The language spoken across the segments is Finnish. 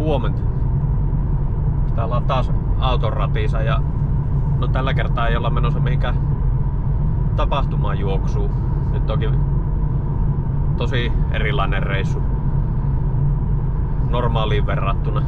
Huomenta. Täällä ollaan taas auton ratissa ja no tällä kertaa ei olla menossa mihinkään tapahtumaan juoksuun. Nyt toki tosi erilainen reissu normaaliin verrattuna.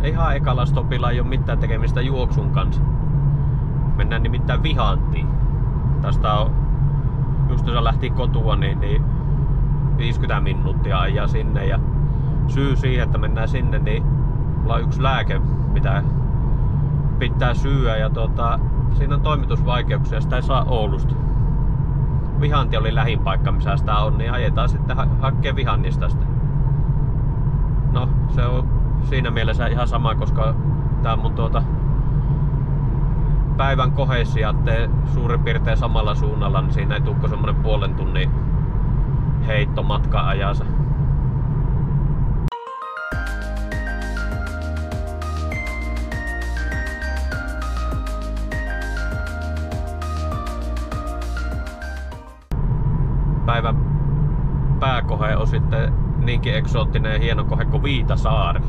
Ihan ekalla stopilla ei ole mitään tekemistä juoksun kanssa. Mennään nimittäin Vihantiin. Tästä on, just jos lähti kotua, niin 50 minuuttia ajaa sinne. Ja syy siihen, että mennään sinne, niin mulla on yksi lääke, mitä pitää syödä. Ja siinä on toimitusvaikeuksia, sitä ei saa Oulusta. Vihanti oli lähin paikka, missä sitä on, niin ajetaan sitten hakkeen Vihannista sitä. No, se on siinä mielessä ihan sama, koska tää on mun päivän kohesiaatte suurin piirtein samalla suunnalla, niin siinä ei tukko semmonen puolen tunnin heitto matka ajansa. Päivän pääkohe on sitten niinkin eksoottinen ja hieno kohe kuin Viitasaari.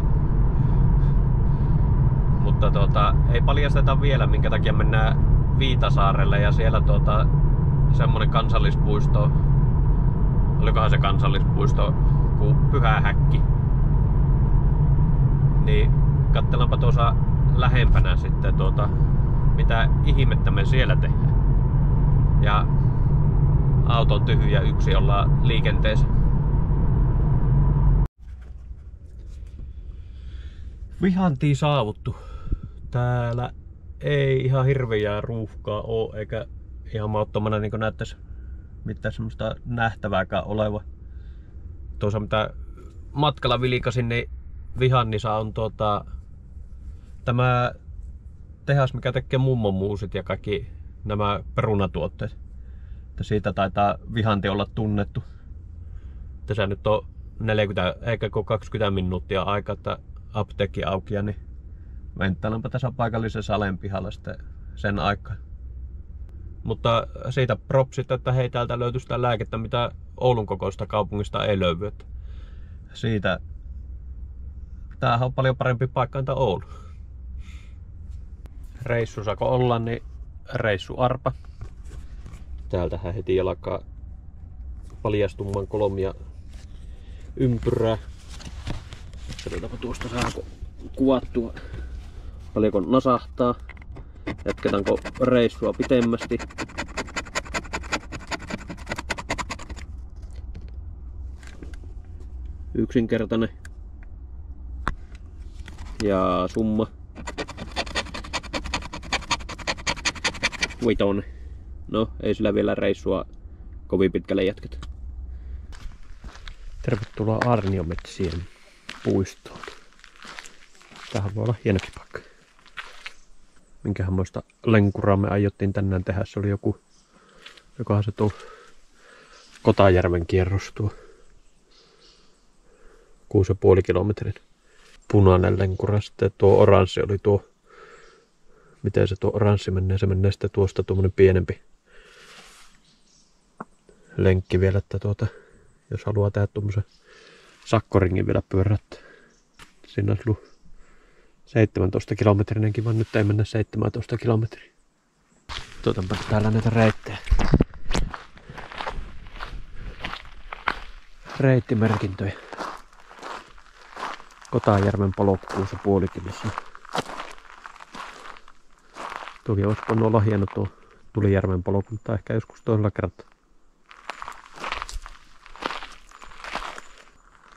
Mutta ei paljasteta vielä, minkä takia mennään Viitasaarelle, ja siellä semmonen kansallispuisto, olikohan se kansallispuisto kuin Pyhähäkki. Niin katsellaanpa tuossa lähempänä sitten mitä ihmettä me siellä tehdään. Ja auto on tyhjä, yksi ollaan liikenteessä. Vihantiin saavuttu. Täällä ei ihan hirveää ruuhkaa oo, eikä ihan mauttomana niin kuin näyttäisi mitään semmoista nähtävääkään oleva. Tuossa mitä matkalla vilikasin, niin Vihannissa on tämä tehas, mikä tekee mummonmuusit ja kaikki nämä perunatuotteet. Että siitä taitaa Vihanti olla tunnettu. Tässä nyt on 40 eikä 20 minuuttia aikaa, että apteekki auki, niin venttailenpa tässä paikallisessa Salenpihalla sitten sen aikaa. Mutta siitä propsit, että hei, täältä löytyy sitä lääkettä, mitä Oulun kokoista kaupungista ei löydy. Että siitä tämähän on paljon parempi paikka kuin Oulu. Reissusako olla, niin reissuarpa. Täältähän heti alkaa paljastumaan kolmia ympyrää. Katsotaanpa tuosta saako kuvattua paljonko nasahtaa. Jatketaanko reissua pitemmästi. Yksinkertainen. Ja summa. Vitonen. No, ei sillä vielä reissua kovin pitkälle jatketa. Tervetuloa Aarniometsien puistoon. Tämähän voi olla hienokin paikka. Minkähänmoista lenkuraa me aiottiin tänään tehdä. Se oli jokohan se tuo Kotajärven kierros tuo 6,5 kilometrin punainen lenkura. Sitten tuo oranssi oli tuo, miten se tuo oranssi menee. Se menee sitten tuosta tuommoinen pienempi lenkki vielä, että jos haluaa tehdä tuommoisen sakkoringin vielä pyörättää. Siinä olisi ollut 17 kilometrinenkin, vaan nyt ei mennä 17 kilometriä. Tuotanpa täällä näitä reittejä. Reittimerkintöjä. Kotajärven polku 6,5 kilossa. Toki olisi voinut olla hieno tuo Tulijärven polku, mutta ehkä joskus toisella kertaa.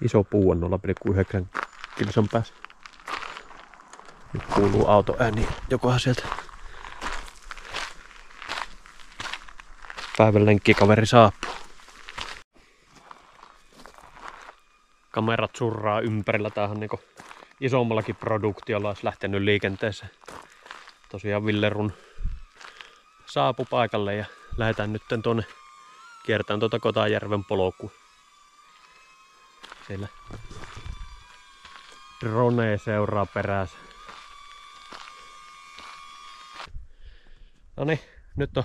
Iso puu on 0,9 kilsan päässä. Nyt kuuluu autoääni jokohan sieltä päivän lenkkikaveri saapuu. Kamerat surraa ympärillä. Tämähän niinku isommallakin produktiolla olisi lähtenyt liikenteeseen. Tosiaan Villerun saapui paikalle ja lähdetään nyt tuonne kiertämään Kotajärven polkua. Siellä drone seuraa perässä. Noniin, nyt on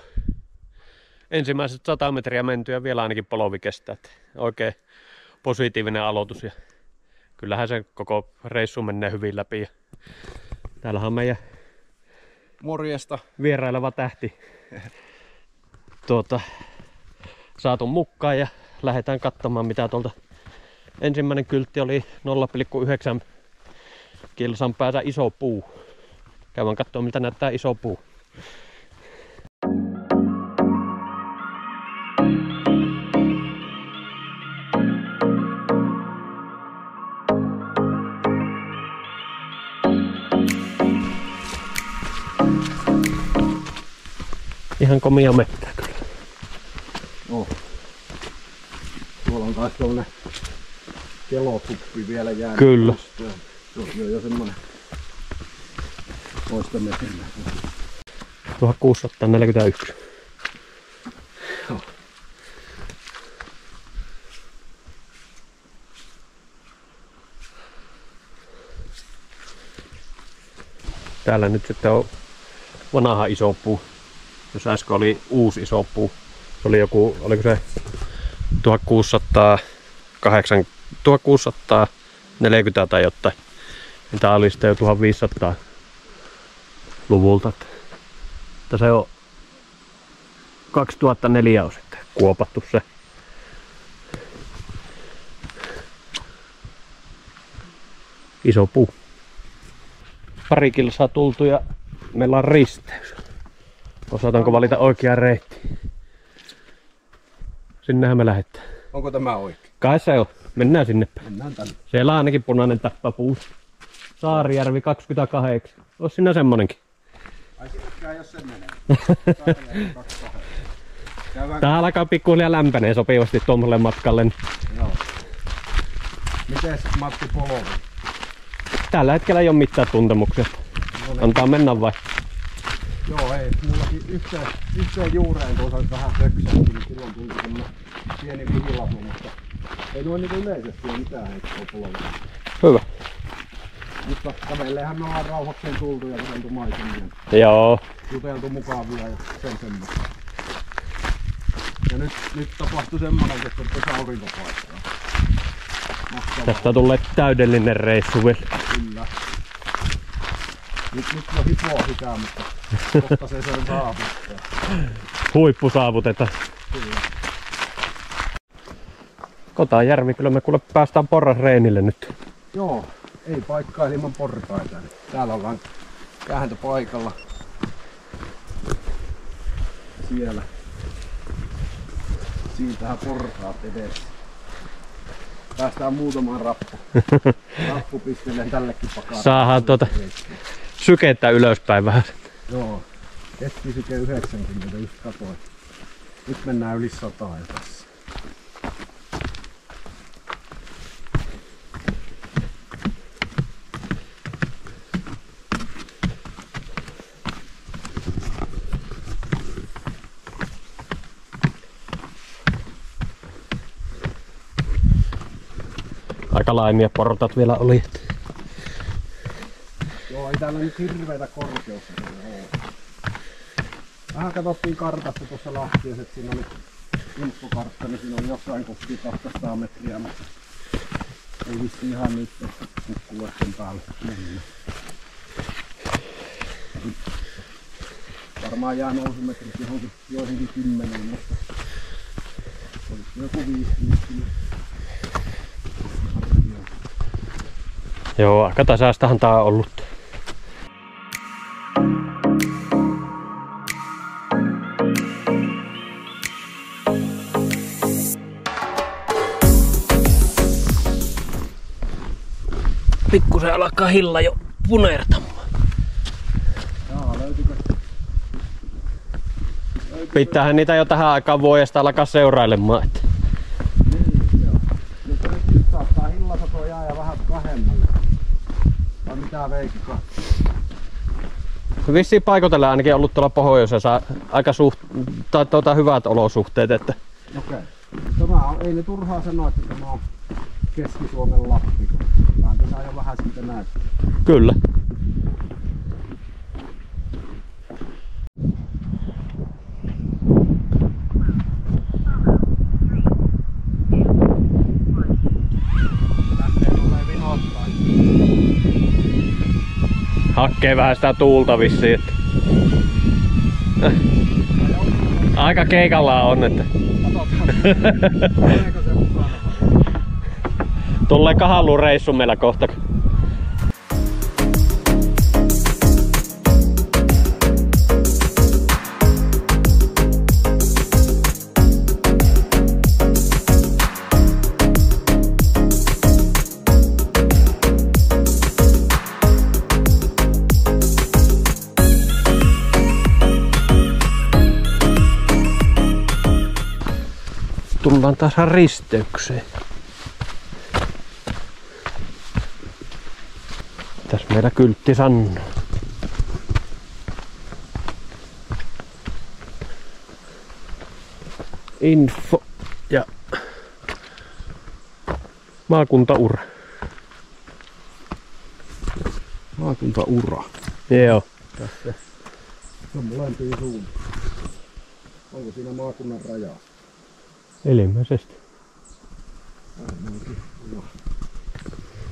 ensimmäiset 100 metriä menty ja vielä ainakin polvi kestää. Oikein positiivinen aloitus ja kyllähän se koko reissu menee hyvin läpi. Täällähän on meidän morjesta vieraileva tähti saatu mukaan ja lähdetään katsomaan mitä tuolta. Ensimmäinen kyltti oli 0,9 kilsan päässä iso puu. Käydään katsomaan miltä näyttää iso puu. Ihan komia mettää kyllä. Oh. Tuolla on taas tollanen kelotuppi vielä jäänyt. Kyllä. Se on jo semmonen toista metrillä. 1641. Joo. Täällä nyt sitten on vanha iso puu. Jos äsken oli uusi iso puu. Se oli joku, oliko se 1640 tai jotain. Tää oli sitten jo 1500-luvulta. Se on 2004 on sitten kuopattu se. Iso puu. Pari kilsaa tultu ja meillä on risteys. Osataanko valita oikea reitti? Sinnehän me lähdetään. Onko tämä oikein? Kai se on. Mennään sinne päin. Mennään tänne. Siellä on ainakin punainen tappapuu. Saarijärvi 28. Ois siinä semmonenkin. Ai sinnekään jos se menee. Tää alkaa pikkuhiljaa lämpenee sopivasti tuommoiselle matkalle. Joo. Mites Matti Polovi? Tällä hetkellä ei ole mitään tuntemuksia. Antaa mennä vai? Joo, ei. Mullakin yhteen juureen tuossa vähän höksähti, niin silloin tuli semmonen pieni vihilasu, mutta ei noin niin yleisesti ole mitään heikkoa Polovia. Hyvä. Mutta kävellehän me ollaan rauhakseen tultu ja juteltu maisemia. Joo. Juteltu mukavia ja sen semmoista. Ja nyt tapahtui semmonen, että tuossa aurinko paistaa. Tästä tulee täydellinen reissu vielä. Kyllä. Nyt jo hipoo sitä, mutta kohta se sen saavuttaa. Huippu saavutetaan. Kyllä. Kotajärvi, kyllä me kuule päästään porrasreinille nyt. Joo, ei paikkaa ilman portaita. Täällä ollaan kääntöpaikalla. Siellä. Siitähän portaat edessä. Päästään muutamaan rappupisteleen tällekin pakaan. Saadaan sykettä ylöspäin vähän. Joo, keskisyke 90, just katoin. Nyt mennään yli 100 tässä. Aika laimia portat vielä oli. Joo, ei täällä nyt hirveitä korkeuksia ole. Vähän katsottiin kartasta tuossa Lahtiassa, että siinä oli infokartta, niin siinä oli jossain kohti 200 metriä, mutta ei vissi ihan nyt kukkuleiden päälle mennä. Varmaan jää nousumetrit johonkin joihinkin 10, mutta olisi joku 5. Joo, aika tasaistahan tää on ollut. Pikkusen alkaa hilla jo punertamaan. Jaa, löytyykö? Pitäähän niitä jo tähän aikaan vuodesta alkaa seurailemaan. Että. Niin, joo. Nyt saattaa hillasato jää ja vähän vähemmälle. Vai mitä Veikka? Vissiin paikoitellen ainakin ollut tuolla pohjoisessa aika hyvät olosuhteet. Että. Okei. Tämä on, ei ne turhaa sanoa, että tämä on Keski-Suomen Lappi. Vähän tässä jo vähän siitä näyttää. Kyllä. Hakkee vähän sitä tuulta vissiin. Aika keikalla on, että tulee Kahalluun reissu meillä kohta. Tullaan taas risteykseen. Tässä meillä kyltti sanoo. Info ja maakuntaura. Maakuntaura. Joo. Tässä. Se on molempiin suuntiin. Onko siinä maakunnan raja? Ilmeisesti. No.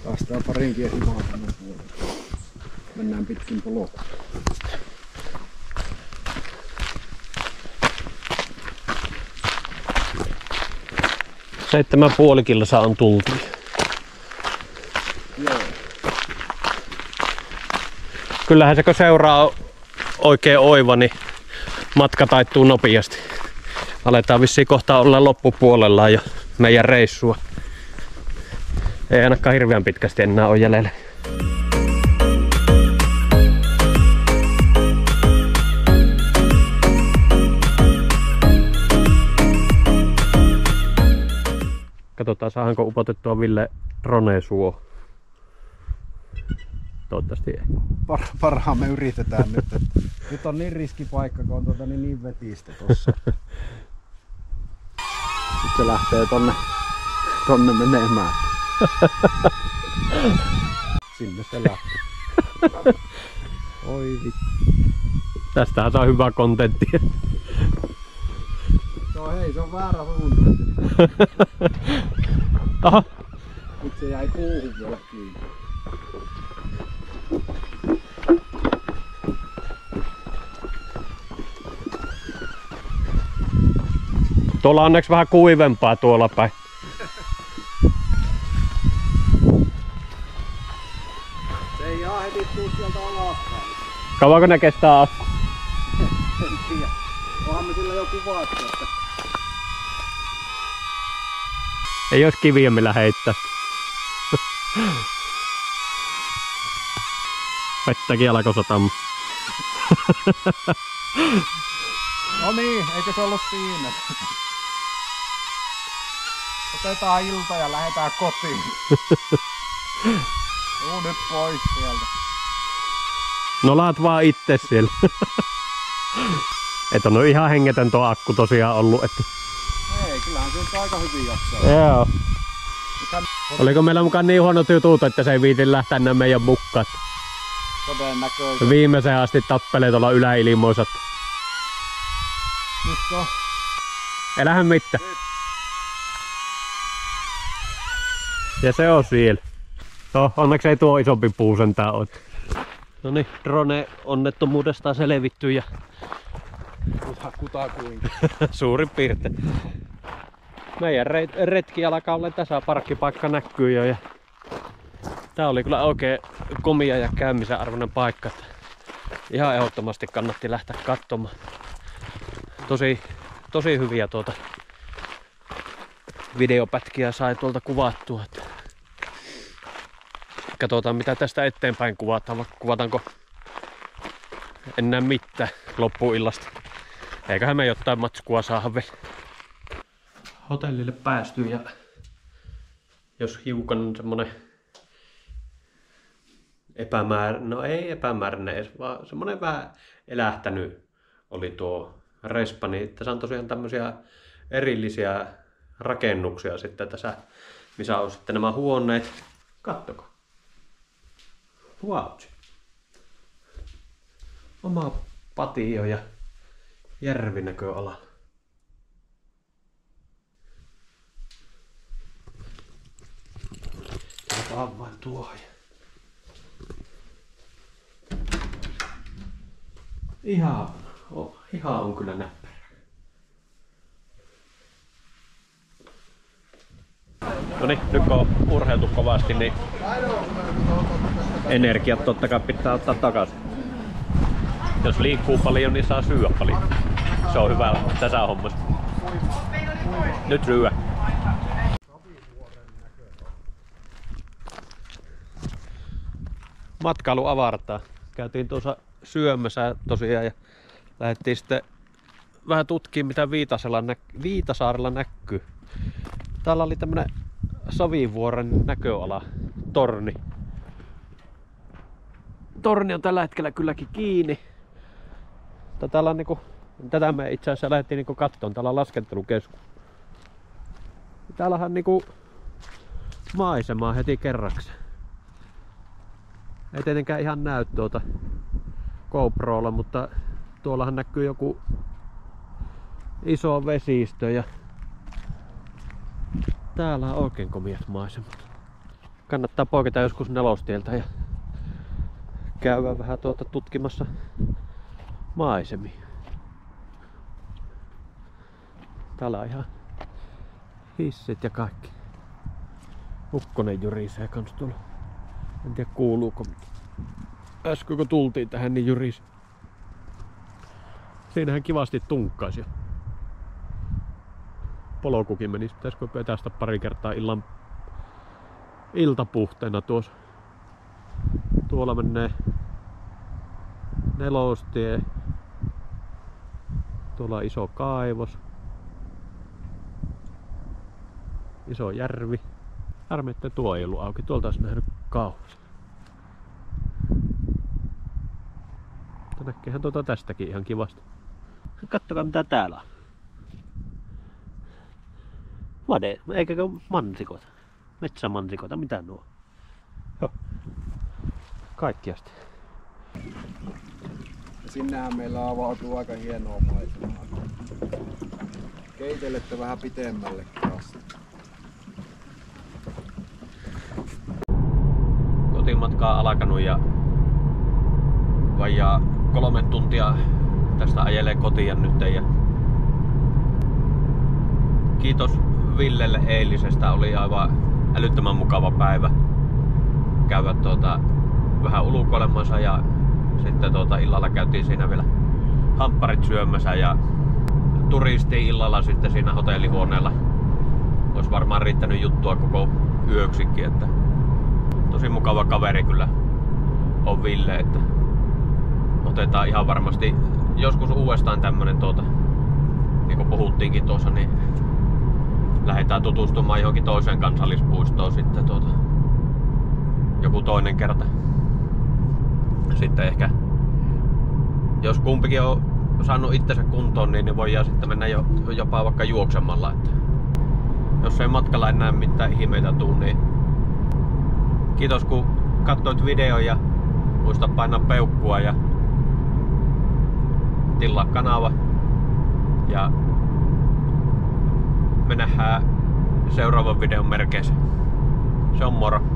Päästään parinkin eri maakunnan puolelle. Mennään pitkin polkua. Seitsemän puoli kilsaa on tultu. Joo. Kyllähän se kun seuraa oikein oiva, niin matka taittuu nopeasti. Aletaan vissiin kohta olla loppupuolella jo meidän reissua. Ei ainakaan hirveän pitkästi enää ole jäljellä. Katsotaan saadaanko upotettua Ville Ronesuo. Toivottavasti ei. Parhaan me yritetään nyt. Nyt on niin riskipaikka, kun on niin vetistä tossa. Nyt se lähtee tonne menemään. Sinne se lähtee. Oi vittu. Tästähän saa hyvää kontenttia. Se on väärä suunta. Aha. Nyt se jäi puuhun vielä kiinni. Tuolla on onneksi vähän kuivempaa tuolla päin. Se ei ihan heti tuu sieltä alaspäin. Kauanko ne kestää asti? En tiedä. Onhan me sillä jo kuvattu, että... Ei olisi kiviä millä heittää. Vettäkin alkoi satamaan. No niin, eikö se ollut siinä? Otetaan ilta ja lähdetään kotiin. Tuu nyt pois sieltä. No laat vaan itse siellä. Et on ihan hengetön tuo akku tosiaan ollut. Että... Ei, kyllähän se nyt aika hyvin jaksaa. Joo. Nythän... Oliko meillä mukaan niin huonot jutut, että se ei viitin lähteä nämä meidän mukkaat? Todennäköisesti. Viimeiseen asti tappelee tuolla yläilmoisat. Nyt on. Elähän mitään. Ja se on siellä. No, onneksi ei tuo isompi puu sentään ole. Noniin, drone onnettomuudesta selvitty ja Kutakuinkin. suurin piirtein. Meidän retki alkaa olla tässä, parkkipaikka näkyy jo. Ja tää oli kyllä oikein komia ja käymisen arvoinen paikka. Ihan ehdottomasti kannatti lähteä katsomaan. Tosi hyviä videopätkiä sai tuolta kuvattua. Katsotaan mitä tästä eteenpäin kuvataan, vaikka kuvataanko enää mitään loppuillasta. Eiköhän me jotain matskua saada vielä. Hotellille päästy ja jos hiukan semmonen no ei epämääräinen edes, vaan semmonen vähän elähtänyt oli tuo respa, niin tässä on tosiaan tämmösiä erillisiä rakennuksia sitten tässä, missä on sitten nämä huoneet. Kattokaa. Wow. Oma patio ja järvinäköala. Otetaan vain tuohon. Ihan on kyllä näppärä. No niin, nyt kun on urheiltu kovasti, niin energiat totta kai pitää ottaa takaisin. Jos liikkuu paljon, niin saa syödä paljon. Se on hyvä tässä hommassa. Nyt syö. Matkailu avartaa. Käytiin tuossa syömässä tosiaan ja lähdettiin sitten vähän tutkimaan mitä Viitasaarella näkyy. Täällä oli tämmönen Savivuoren näköala, torni. Torni on tällä hetkellä kylläkin kiinni. Täällä on niinku, tätä me itse asiassa lähdettiin niinku kattoon, täällä on laskettelukeskus. Täällähän niinku maisemaa heti kerraksi. Ei tietenkään ihan näy tuota GoProlla, mutta tuollahan näkyy joku iso vesistö ja täällä on oikein komiat maisemat. Kannattaa poiketa joskus Nelostieltä ja käydä vähän tutkimassa maisemia. Täällä on ihan hissit ja kaikki. Ukkonen jyrisee kans tuolla. En tiedä kuuluuko. Äsken kun tultiin tähän niin jyrisi. Siinähän kivasti tunkkaisi jo. Polkukin menisi. Pitäisikö vetästä pari kertaa iltapuhteena tuossa. Tuolla menee Nelostie. Tuolla on iso kaivos. Iso järvi. Harmi, että tuo ei ollut auki. Tuolta olisi nähnyt kauas. Mutta näkeehän tuota tästäkin ihan kivasti. Kattokaa mitä täällä on. Eikä mansikoita. Metsämansikoita, mitä nuo? Joo. Kaikkiasti. Sinnehän meillä avautuu aika hienoa maisemaa. Keitelette vähän pitemmällekin asti. Kotimatka on alkanut ja vajaa 3 tuntia tästä ajelee kotiin nyt. Ja kiitos Villelle eilisestä, oli aivan älyttömän mukava päivä käydä vähän ulkoilemassa ja sitten illalla käytiin siinä vielä hampparit syömässä ja turistiin illalla sitten siinä hotellihuoneella. Olisi varmaan riittänyt juttua koko yöksikin, että tosi mukava kaveri kyllä on Ville, että otetaan ihan varmasti joskus uudestaan tämmönen niin kuin puhuttiinkin tuossa, niin lähdetään tutustumaan johonkin toiseen kansallispuistoon sitten joku toinen kerta. Sitten ehkä, jos kumpikin on saanut itsensä kuntoon, niin voidaan sitten mennä jopa vaikka juoksemalla. Että jos ei matkalla enää mitään ihmeitä tuu, niin kiitos kun katsoit videon ja muista painaa peukkua ja tilaa kanava. Ja me nähdään seuraavan videon merkeissä. Se on moro!